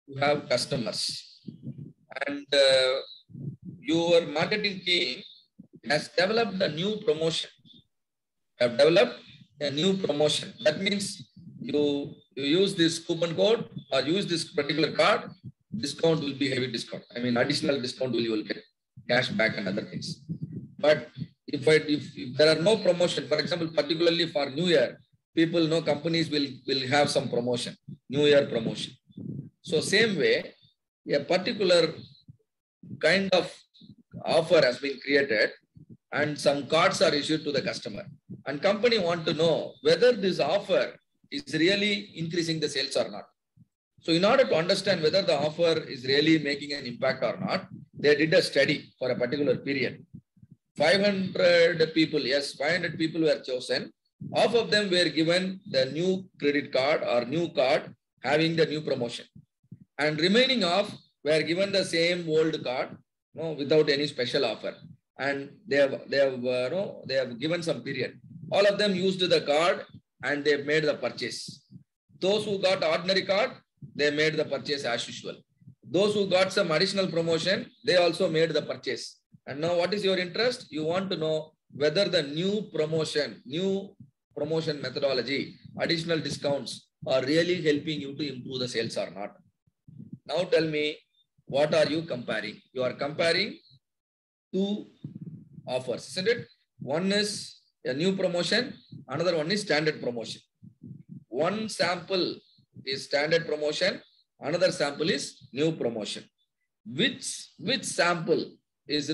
You have customers, and your marketing team has developed a new promotion. Have developed a new promotion. That means you use this coupon code or use this particular card, discount will be heavy discount. I mean, additional discount you will get cash back and other things. But if there are no promotion, for example, particularly for New Year, people know companies will have some promotion, New Year promotion. So same way, a particular kind of offer has been created and some cards are issued to the customer. And company want to know whether this offer is really increasing the sales or not. So in order to understand whether the offer is really making an impact or not, they did a study for a particular period. 500 people, yes, 500 people were chosen. Half of them were given the new credit card or new card having the new promotion. And remaining half were given the same old card, without any special offer. And they have given some period. All of them used the card and they made the purchase. Those who got ordinary card, they made the purchase as usual. Those who got some additional promotion, they also made the purchase. And now what is your interest? You want to know whether the new promotion methodology, additional discounts are really helping you to improve the sales or not. Now tell me, what are you comparing? You are comparing two offers, isn't it? One is a new promotion, another one is standard promotion. One sample is standard promotion, another sample is new promotion. Which sample is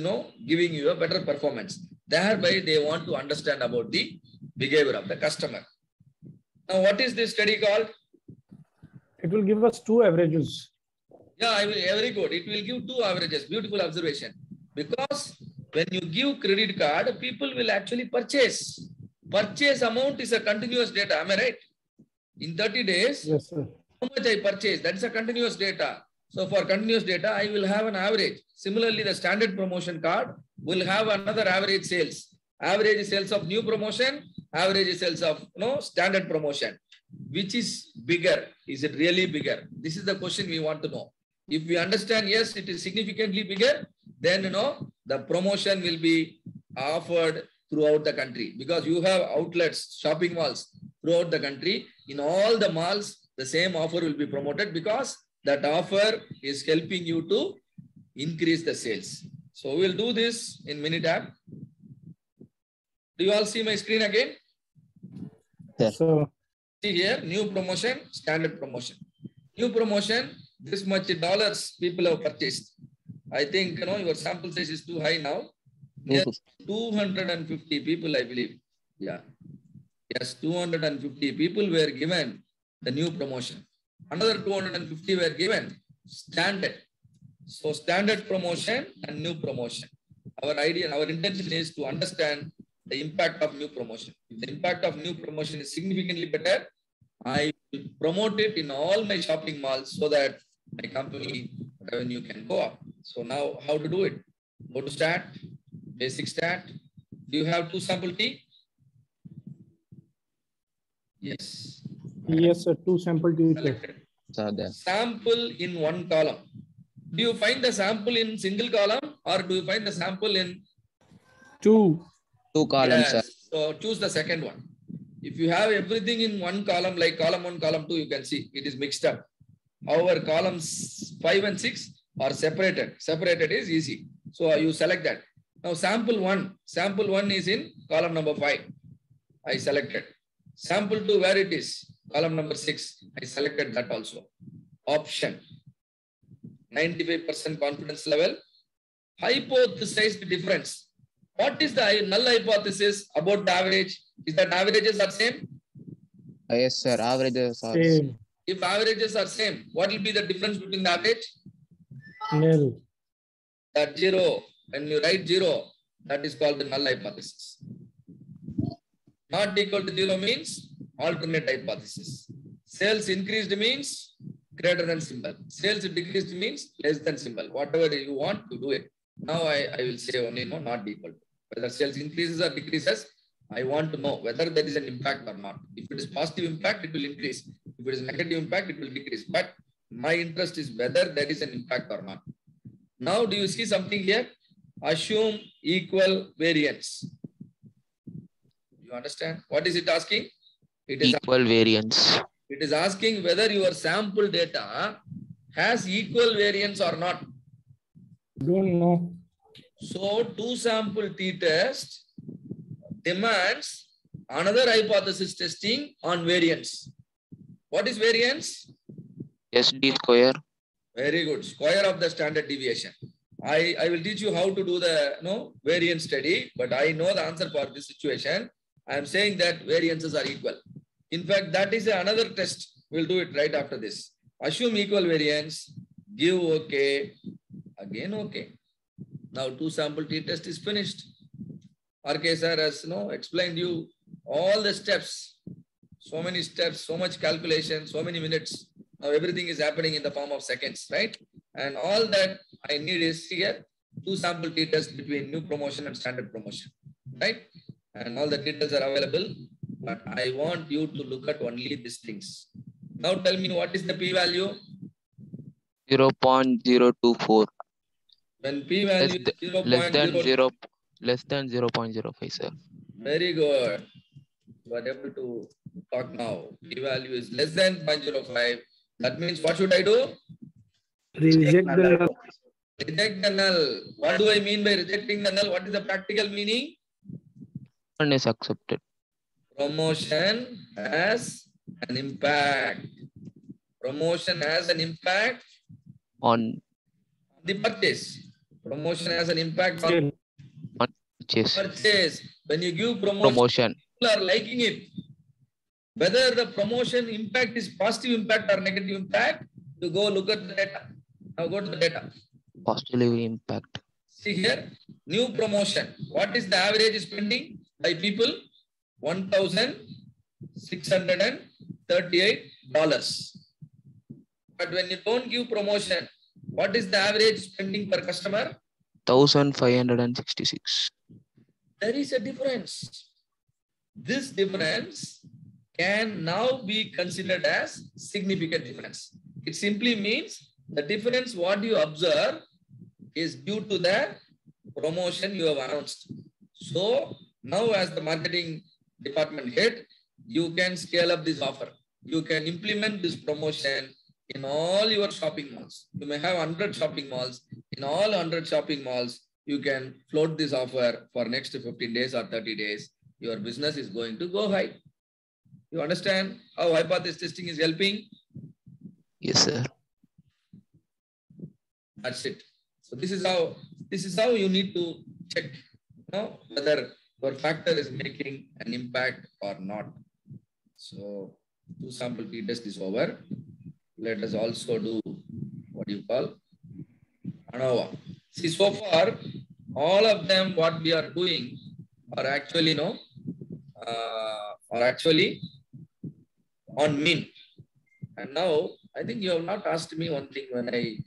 giving you a better performance? Thereby they want to understand about the behavior of the customer. Now what is this study called? It will give us two averages. Yeah, very good. It will give two averages. Beautiful observation. Because when you give credit card, people will actually purchase. Purchase amount is a continuous data. Am I right? In 30 days, yes, sir, how much I purchase? That is a continuous data. So for continuous data, I will have an average. Similarly, the standard promotion card will have another average sales. Average sales of new promotion, average sales of standard promotion. Which is bigger? Is it really bigger? This is the question we want to know. If we understand, yes, it is significantly bigger, then the promotion will be offered throughout the country, because you have outlets, shopping malls throughout the country. In all the malls, the same offer will be promoted because that offer is helping you to increase the sales. So we'll do this in Minitab. Do you all see my screen again? yes, sir. See here, new promotion, standard promotion. New promotion, this much dollars people have purchased. I think your sample size is too high now. Yes, 250 people, I believe. Yeah. Yes, 250 people were given the new promotion. Another 250 were given standard. So standard promotion and new promotion. Our idea, our intention is to understand the impact of new promotion. If the impact of new promotion is significantly better, I will promote it in all my shopping malls so that my company revenue can go up. So now how to do it? Go to stat, basic stat. Do you have two sample T? Yes. Yes, sir. Two sample T. Sample in one column. Do you find the sample in single column or do you find the sample in two columns? Yes. So choose the second one. If you have everything in one column, like column 1, column 2, you can see it is mixed up. However, columns 5 and 6 are separated. Separated is easy. So you select that. Now sample 1 is in column number 5. I selected. Sample 2, where it is? Column number 6. I selected that also. Option. 95% confidence level. Hypothesized difference. What is the null hypothesis about the average? Is that averages are same? Yes, sir. Averages are same. If averages are same, what will be the difference between the average? Nil. That 0. When you write 0, that is called the null hypothesis. Not equal to 0 means alternate hypothesis. Sales increased means greater than symbol. Sales decreased means less than symbol. Whatever you want to do it. Now I will say only not equal to. Whether sales increases or decreases, I want to know whether there is an impact or not. If it is positive impact, it will increase. If it is negative impact, it will decrease. But my interest is whether there is an impact or not. Now, do you see something here? Assume equal variance. You understand? What is it asking? It is Equal variance. It is asking whether your sample data has equal variance or not. Don't know. So, two sample t-test demands another hypothesis testing on variance. What is variance? SD square. Very good. Square of the standard deviation. I will teach you how to do the variance study, but I know the answer for this situation. I am saying that variances are equal. In fact, that is another test. We'll do it right after this. Assume equal variance, give OK, again OK. Now two sample t-test is finished. RK sir has explained you all the steps. So many steps, so much calculation, so many minutes. Now everything is happening in the form of seconds, right? And all that I need is here, two sample t-test between new promotion and standard promotion, right? And all the t-tests are available, but I want you to look at only these things. Now tell me, what is the p-value? 0.024. When p-value is Less than 0.05, sir. Very good. You are able to talk now. P-value is less than 0.05. That means what should I do? Reject the null. Reject the null. What do I mean by rejecting the null? What is the practical meaning? One is accepted. Promotion has an impact. Promotion has an impact On the purchase. Promotion has an impact on purchase. When you give promotion, people are liking it. Whether the promotion impact is positive impact or negative impact, you go look at the data. Now go to the data. Positive impact. See here, new promotion. What is the average spending by people? $1,638. But when you don't give promotion, what is the average spending per customer? 1,566. There is a difference. This difference can now be considered as significant difference. It simply means the difference what you observe is due to the promotion you have announced. So now as the marketing department head, you can scale up this offer. You can implement this promotion in all your shopping malls. You may have 100 shopping malls. In all 100 shopping malls, you can float this offer for next 15 days or 30 days. Your business is going to go high. You understand how hypothesis testing is helping? Yes, sir. That's it. So this is how you need to check whether your factor is making an impact or not. So two sample t-test is over. Let us also do what you call ANOVA. See, so far, all of them, what we are doing are actually, on mean. And now, I think you have not asked me one thing when I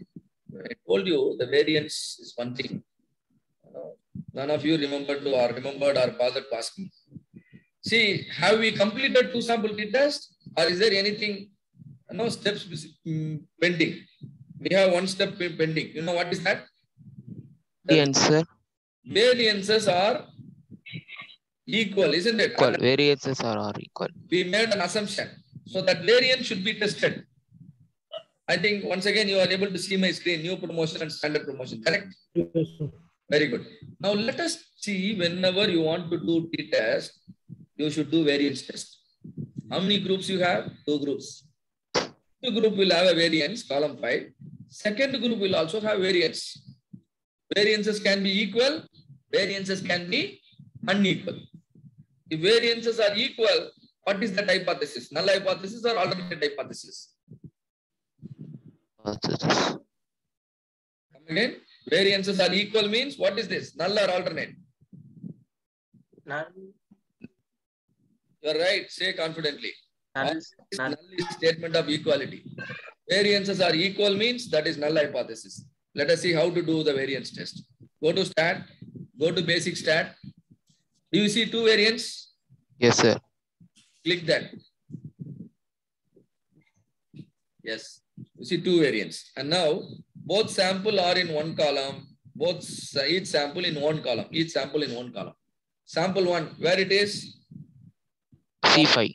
told you the variance is one thing. None of you remembered or bothered to ask me. See, have we completed two sample t-test, or is there anything? No steps pending. We have one step pending. You know what is that? Answer. Variances are equal, isn't it? Equal. Variances are equal. We made an assumption. So that variance should be tested. I think once again you are able to see my screen, new promotion and standard promotion, correct? Yes, sir. Very good. Now let us see, whenever you want to do t-test, you should do variance test. How many groups you have? 2 groups. Two group will have a variance, column 5. Second group will also have variance. Variances can be equal, variances can be unequal. If variances are equal, what is that hypothesis? Null hypothesis or alternate hypothesis? Come again. Variances are equal means what is this? Null or alternate? Null. You are right. Say confidently. Null. Null is statement of equality. Variances are equal means that is null hypothesis. Let us see how to do the variance test. Go to stat. Go to basic stat. Do you see 2 variants? Yes, sir. Click that. Yes. You see two variants. And now both sample are in one column. Each sample in one column. Each sample in one column. Sample 1, where it is? C5,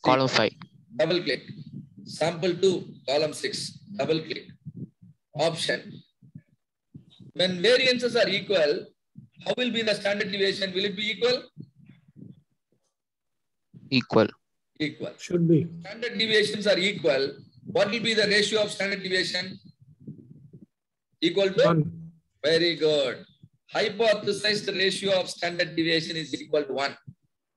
column 5. Double click. Sample 2, column 6. Double click. Option. When variances are equal, how will be the standard deviation? Will it be equal? Equal. Equal. Should be. Standard deviations are equal. What will be the ratio of standard deviation? Equal to? 1. Very good. Hypothesized ratio of standard deviation is equal to 1.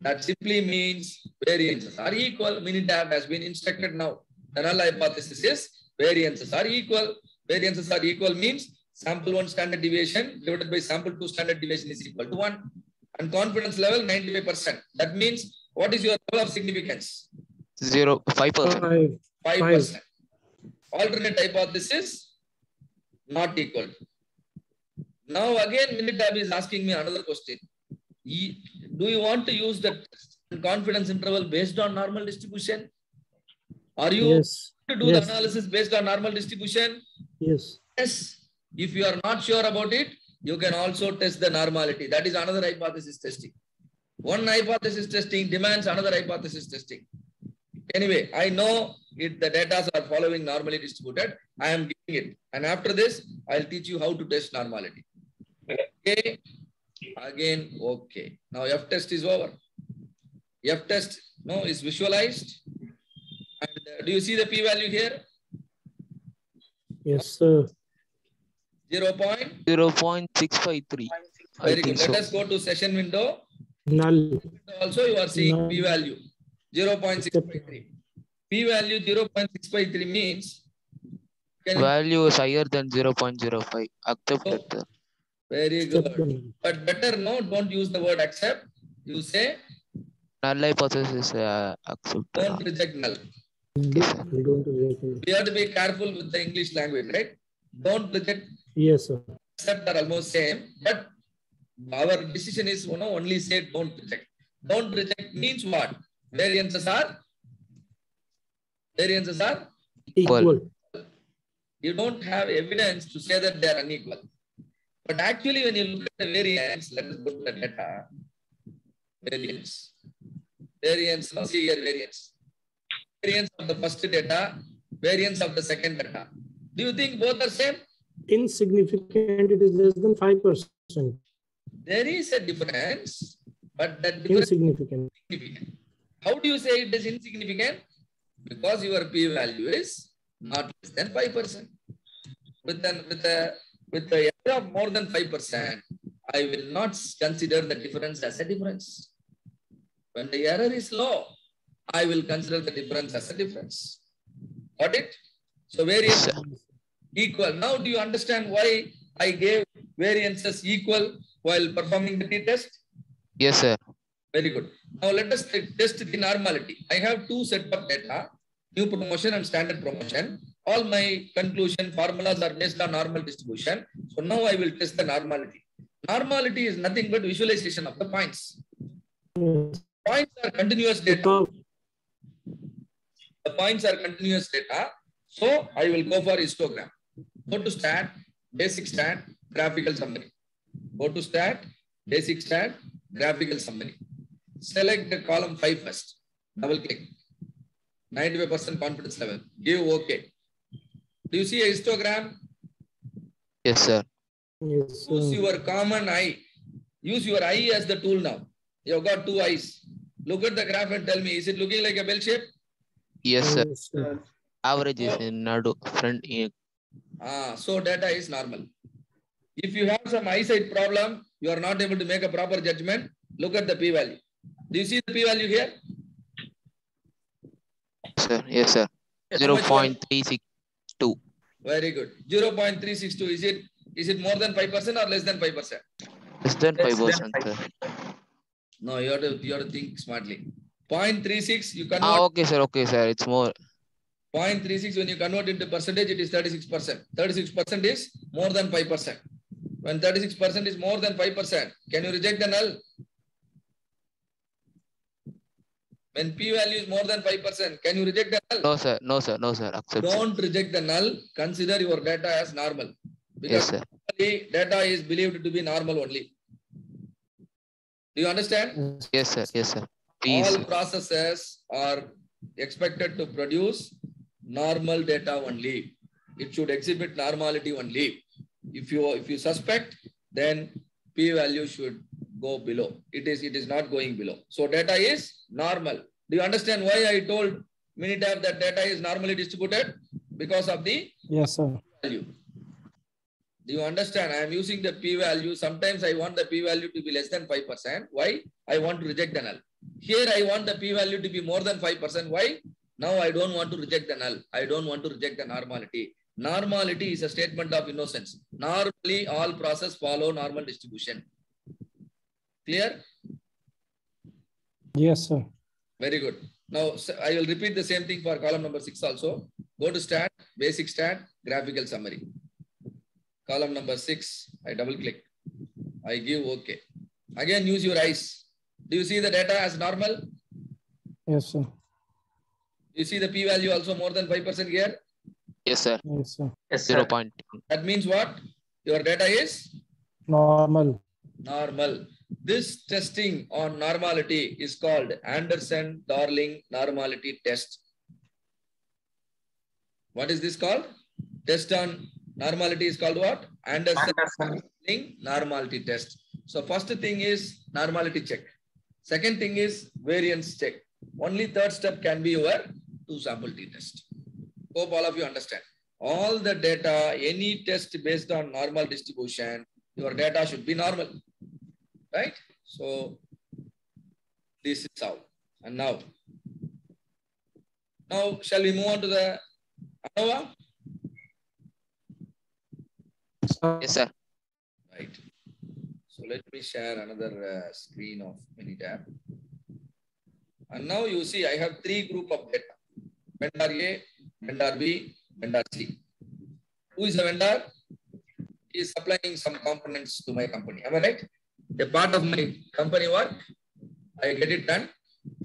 That simply means variances are equal. Minitab has been instructed now. The null hypothesis is variances are equal. Variances are equal means sample 1 standard deviation divided by sample 2 standard deviation is equal to 1. And confidence level 95%. That means what is your level of significance? 5%. 5%. Alternate hypothesis not equal. Now again Minitab is asking me another question. Do you want to use the confidence interval based on normal distribution? Are you Yes. to do the analysis based on normal distribution? Yes. Yes. If you are not sure about it, you can also test the normality. That is another hypothesis testing. One hypothesis testing demands another hypothesis testing. Anyway, I know the data are following normally distributed. I am giving it. And after this, I'll teach you how to test normality. Okay. Again, okay. Now F test is over. F test is visualized. And do you see the p-value here? Yes, sir. 0.653. Very good. Let us go to session window. Null. Also, you are seeing Null. p-value 0.653. P-value 0.653 means Value is higher than 0.05. Accepted. Oh, very good. But better don't use the word accept. You say Null hypothesis accepted. don't reject null. Don't reject. We have to be careful with the English language, right? Don't reject, Yes, sir. accept are almost same, but our decision is only say don't reject. Don't reject means what? Variances are Equal. you don't have evidence to say that they are unequal. But actually, when you look at the variance, let us go to the data. Variance, now see here variance. Variance of the first data, variance of the second data. Do you think both are same? Insignificant, it is less than 5%. There is a difference, but that difference Insignificant. is insignificant. How do you say it is insignificant? Because your p-value is not less than 5%. With the error of more than 5%, I will not consider the difference as a difference. When the error is low, I will consider the difference as a difference. Got it? So variance equal. Now do you understand why I gave variances equal while performing the t-test? Yes, sir. Very good. Now let us test the normality. I have two sets of data, new promotion and standard promotion. All my conclusion formulas are based on normal distribution. So now I will test the normality. Normality is nothing but visualization of the points. Points are continuous data. The points are continuous data. So I will go for histogram. Go to stat, basic stat, graphical summary. Go to stat, basic stat, graphical summary. Select the column 5 first. Double click. 95% confidence level. Give OK. Do you see a histogram? Yes, sir. Yes, sir. Use your common eye. Use your eye as the tool now. You have got two eyes. Look at the graph and tell me, is it looking like a bell shape? Yes, sir. Yes, sir. Average is in nadu front. So data is normal. If you have some eyesight problem, you are not able to make a proper judgment, look at the p-value. Do you see the p-value here? Sir, yes, sir. 0.362. Very good. 0.362. Is it more than 5% or less than 5%? Less than 5%, sir. No, you have to think smartly. 0.36, you convert. Okay, sir. Okay, sir. It's more. 0.36, when you convert into percentage, it is 36%. 36% is more than 5%. When 36% is more than 5%, can you reject the null? When p-value is more than 5%, can you reject the null? No, sir. No, sir. No, sir. Accept, sir. Don't reject the null. Consider your data as normal. Yes, Because sir. data is believed to be normal only. Do you understand? Yes, sir. Yes, sir. Please. All processes are expected to produce normal data only. It should exhibit normality only. If you suspect, then p-value should go below. It is not going below. So data is normal. Do you understand why I told Minitab that data is normally distributed? Because of the Yes, sir. value. Do you understand? I am using the p-value. Sometimes I want the p-value to be less than 5%. Why? I want to reject the null. Here I want the p-value to be more than 5%. Why? Now I don't want to reject the null. I don't want to reject the normality. Normality is a statement of innocence. Normally, all processes follow normal distribution. Clear? Yes, sir. Very good. Now, I will repeat the same thing for column number 6 also. Go to stat, basic stat, graphical summary. Column number 6, I double click. I give OK. Again, use your eyes. Do you see the data as normal? Yes, sir. You see the p-value also more than 5% here? Yes, sir. Yes, sir. Yes, sir. 0.10. That means what? Your data is Normal. normal. This testing on normality is called Anderson-Darling normality test. What is this called? Test on normality is called what? Anderson-Darling normality test. So first thing is normality check. Second thing is variance check. Only third step can be your two-sample t-test. Hope all of you understand. All the data, any test based on normal distribution, your data should be normal. Right? So this is how. And now shall we move on to the ANOVA? Yes, sir. Right. So let me share another screen of Minitab. And now you see I have 3 groups of data. Vendor A, vendor B, vendor C. Who is the vendor? He is supplying some components to my company. Am I right? A part of my company work, I get it done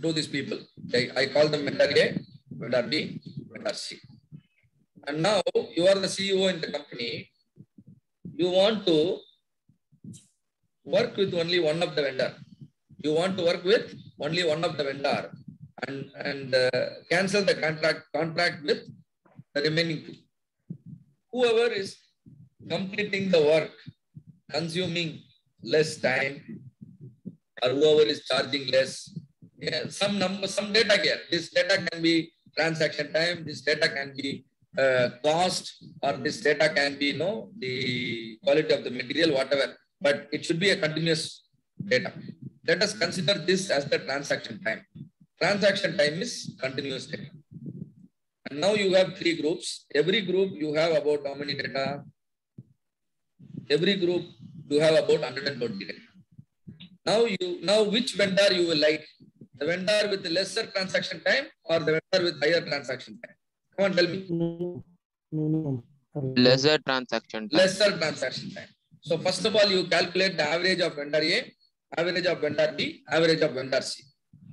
through these people. I call them vendor A, vendor B, vendor C. And now you are the CEO in the company. You want to work with only one of the vendor. You want to work with only one of the vendor and cancel the contract with the remaining 2. Whoever is completing the work, consuming less time, or whoever is charging less, some data here. This data can be transaction time. This data can be cost, or this data can be the quality of the material, whatever. But it should be a continuous data. Let us consider this as the transaction time. Transaction time is continuous data. And now you have 3 groups. Every group you have about how many data? Every group you have about 120 data. Now which vendor you will like? The vendor with the lesser transaction time or the vendor with higher transaction time? Come on, tell me. Minimum. Lesser transaction time. Lesser transaction time. So first of all, you calculate the average of vendor A, average of vendor B, average of vendor C.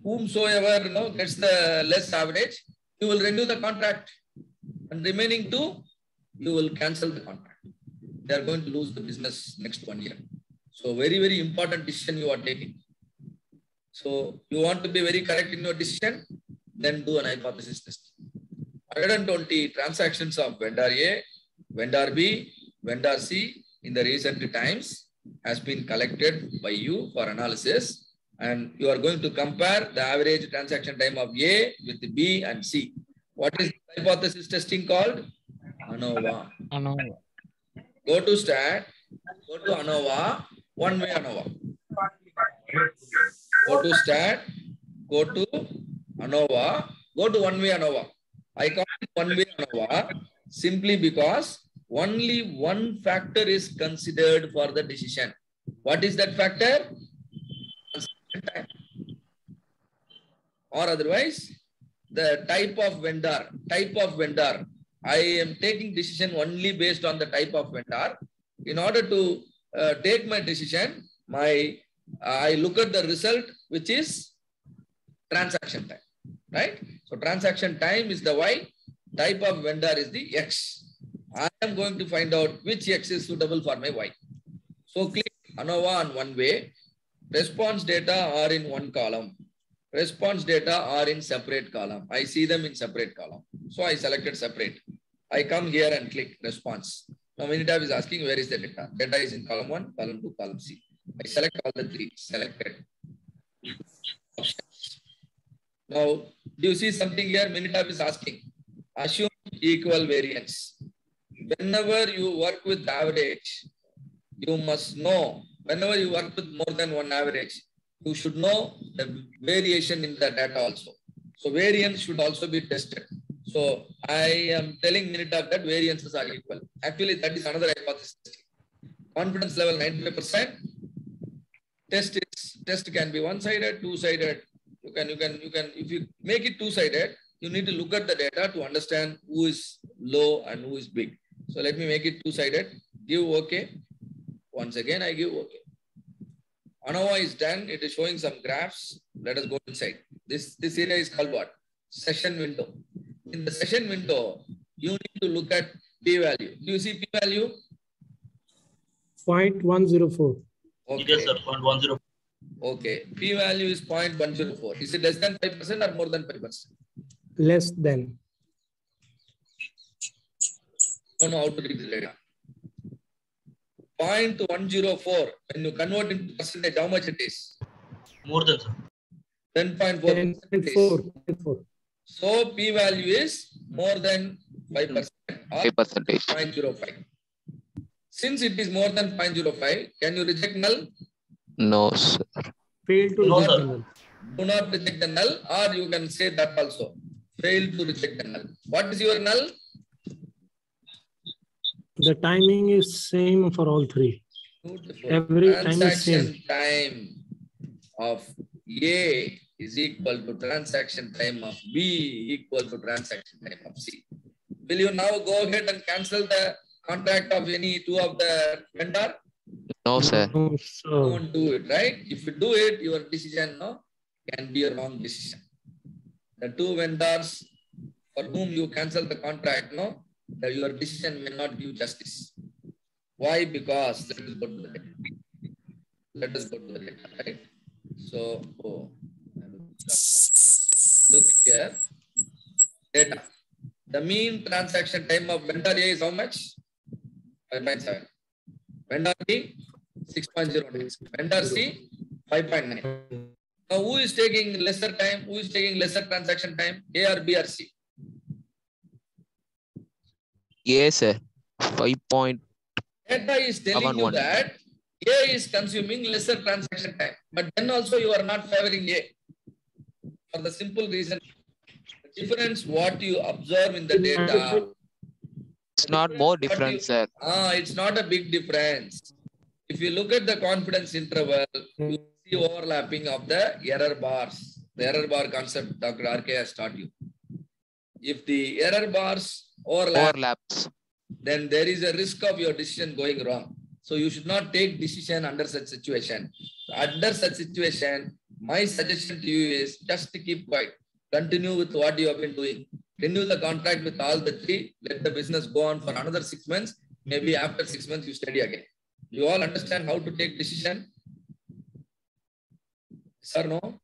Whomsoever gets the less average, you will renew the contract, and remaining 2, you will cancel the contract. They are going to lose the business next 1 year. So very, very important decision you are taking. So you want to be very correct in your decision, then do an hypothesis test. 120 transactions of vendor A, vendor B, vendor C in the recent times has been collected by you for analysis, and you are going to compare the average transaction time of A with B and C. What is the hypothesis testing called? ANOVA. Go to stat, go to ANOVA, one-way ANOVA. Go to stat, go to ANOVA, go to one-way ANOVA. I call it one-way ANOVA simply because only one factor is considered for the decision. What is that factor? Time. Or otherwise, the type of vendor. I am taking decision only based on the type of vendor. In order to take my decision, I look at the result, which is transaction time, right? So transaction time is the Y, type of vendor is the X. I am going to find out which X is suitable for my Y. So click ANOVA on one way. Response data are in one column. Response data are in separate column. I see them in separate column. So I selected separate. I come here and click response. Now Minitab is asking where is the data. Data is in column 1, column 2, column C. I select all the 3, selected. Options. Now, do you see something here? Minitab is asking. Assume equal variance. Whenever you work with average, you must know, whenever you work with more than one average, you should know the variation in the data also. So variance should also be tested. So I am telling Minitab that variances are equal. Actually, that is another hypothesis. Confidence level 95%. Test can be one-sided, two-sided. You can, if you make it two-sided, you need to look at the data to understand who is low and who is big. So let me make it two-sided. Give OK. Once again, I give OK. ANOVA is done. It is showing some graphs. Let us go inside. This area is called what? Session window. In the session window, you need to look at p-value. Do you see p-value? 0.104. Okay. Yes, sir. 0.10. Okay. P-value is 0.104. Is it less than 5% or more than 5%? Less than. Don't know how to read the data. 0.104. When you convert into percentage, how much it is? More than, sir. 10.4%. 10.4. So p-value is more than 5% or 0.05. Since it is more than 0.05, can you reject null? No, sir. Fail to No, reject sir. the null. Do not reject the null, or you can say that also. Fail to reject the null. What is your null? The timing is same for all three. Beautiful. Every time is Transaction same. time of A is equal to transaction time of B equal to transaction time of C. Will you now go ahead and cancel the contract of any two of the vendor? No, sir. No, sir. Don't do it, right? If you do it, your decision can be a wrong decision. The two vendors for whom you cancel the contract, your decision may not give justice. Why? Because let us go to the data. Let us go to the data, right? So, look here. Data. The mean transaction time of vendor A is how much? 5.7. Vendor B, 6.09. Vendor C, 5.9. Now, who is taking lesser time? Who is taking lesser transaction time? A or B or C? Yes, sir. 5 point. Data is telling you that A is consuming lesser transaction time. But then also you are not favoring A. For the simple reason, the difference what you observe in the data. It's not more different, sir. It's not a big difference. If you look at the confidence interval, you see overlapping of the error bars. The error bar concept Dr. RK has taught you. If the error bars overlaps, then there is a risk of your decision going wrong. So you should not take decision under such situation. Under such situation, my suggestion to you is just to keep quiet. Continue with what you have been doing. Renew the contract with all the three. Let the business go on for another 6 months. Maybe after 6 months, you study again. You all understand how to take decision? Sir, no?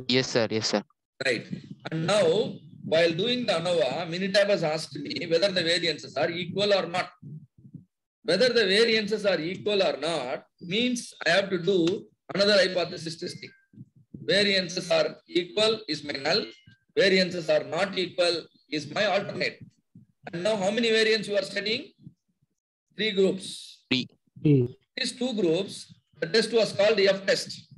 Yes, sir. Yes, sir. Right. And now, while doing the ANOVA, Minitab has asked me whether the variances are equal or not. Whether the variances are equal or not means I have to do another hypothesis testing. Variances are equal is my null. Variances are not equal is my alternate. And now how many variants you are studying? 3 groups. 3. These 2 groups, the test was called the F test.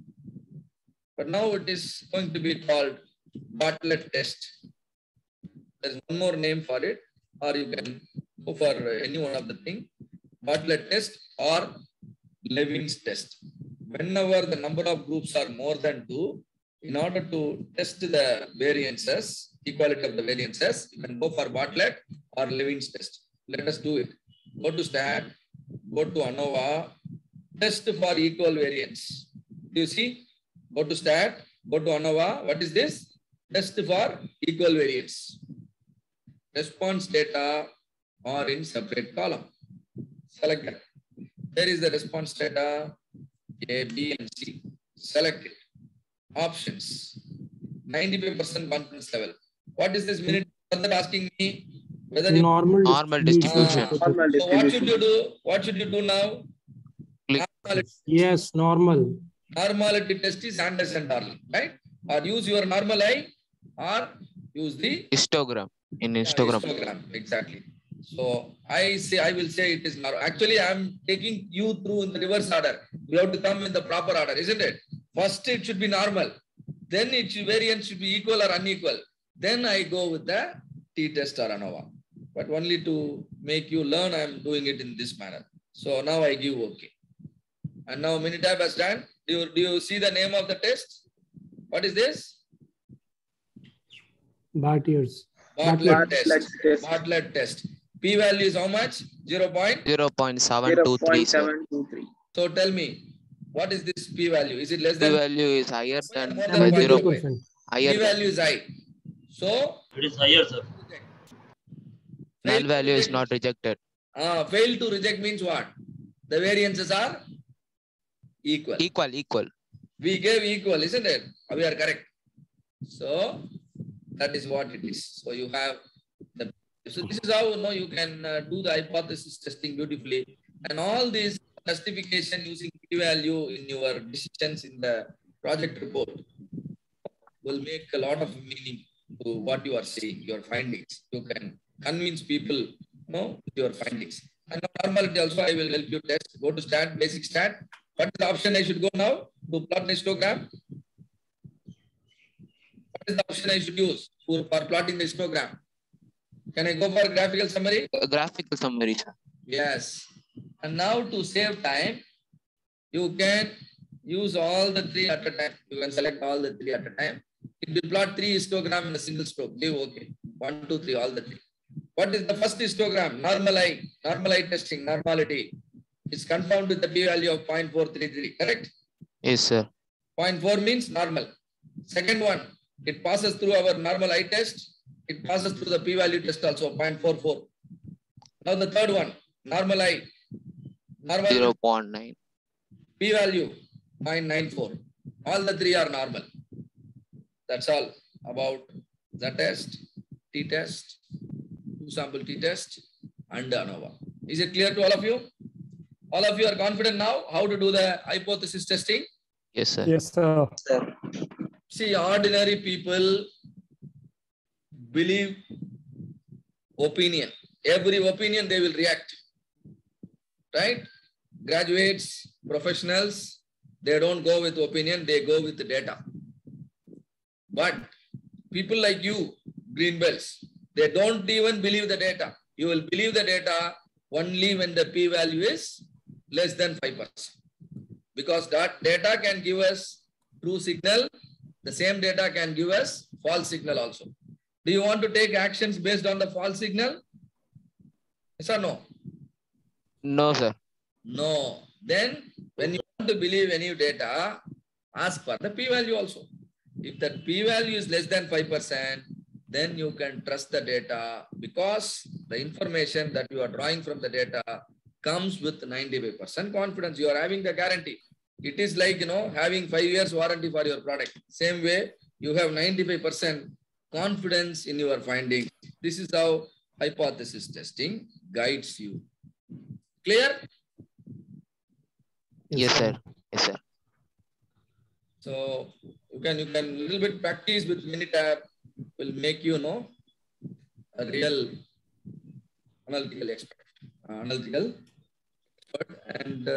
But now it is going to be called Bartlett test. There is one more name for it, or you can go for any one of the thing. Bartlett test or Levin's test. Whenever the number of groups are more than 2, in order to test the variances, equality of the variances, you can go for Bartlett or Levin's test. Let us do it. Go to stat, go to ANOVA, test for equal variance. Do you see? Go to stat, go to ANOVA. What is this? test for equal variance. Response data are in separate column. Select that. There is the response data A, B, and C. Select it. Options. 95% confidence level. What is this minute? Further asking me whether you Normal distribution. Normal so what should you do? What should you do now? Click. Normality, Yes, normal. normality test is Anderson-Darling, right? Or use your normal eye, or use the Histogram. In histogram. histogram. Exactly. So I will say it is normal. Actually, I am taking you through in the reverse order. We have to come in the proper order, isn't it? First, it should be normal. Then variance should be equal or unequal. Then I go with the t-test or ANOVA. But only to make you learn, I am doing it in this manner. So now I give OK. And now Minitab has done. Do you see the name of the test? What is this? Bartier's. Bartlett test. Bartlett test. P-value is how much? 0.723, sir. So tell me, what is this p-value? Is it less than? P-value is higher than More than 70%. higher than P-value is high. So It is higher, sir. null value is not rejected. Fail to reject means what? The variances are equal. Equal. We gave equal, isn't it? We are correct. So that is what it is. So you have the. So this is how you can do the hypothesis testing beautifully, and all this justification using p-value in your decisions in the project report will make a lot of meaning to what you are saying, your findings. You can convince people, with your findings. And normality also, I will help you test. Go to stat, basic stat. What is the option I should go now to plot an histogram? What is the option I should use for plotting the histogram? Can I go for graphical summary? Graphical summary, sir. Yes. And now to save time, you can use all the three at a time. You can select all the three at a time. It will plot 3 histogram in a single stroke. Give OK. 1, 2, 3, all the 3. What is the first histogram? Normal eye testing, normality. It's confirmed with the p-value of 0.433, correct? Yes, sir. 0.4 means normal. Second one, it passes through our normal eye test. It passes through the p-value test also, 0.44. Now the third one, normal eye. Normal 0.9. p-value, 0.94. All the 3 are normal. That's all about the test, t-test, two-sample t-test, and ANOVA. Is it clear to all of you? All of you are confident now how to do the hypothesis testing? Yes, sir. Yes, sir. See, ordinary people believe opinion. Every opinion they will react. Right? Graduates, professionals, they don't go with opinion, they go with the data. But people like you, green belts, they don't even believe the data. You will believe the data only when the p-value is less than 5%. Because that data can give us true signal. The same data can give us false signal also. Do you want to take actions based on the false signal? Yes or no? No, sir. No. Then when you want to believe any data, ask for the p-value also. If that p-value is less than 5%, then you can trust the data because the information that you are drawing from the data comes with 95% confidence. You are having the guarantee. It is like, having 5 years warranty for your product. Same way, you have 95% confidence in your findings. This is how hypothesis testing guides you. Clear? Yes, sir. Yes, sir. So you can little bit practice with Minitab will make you a real analytical expert. And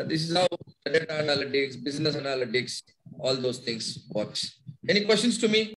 this is how data analytics, business analytics, all those things works. Any questions to me?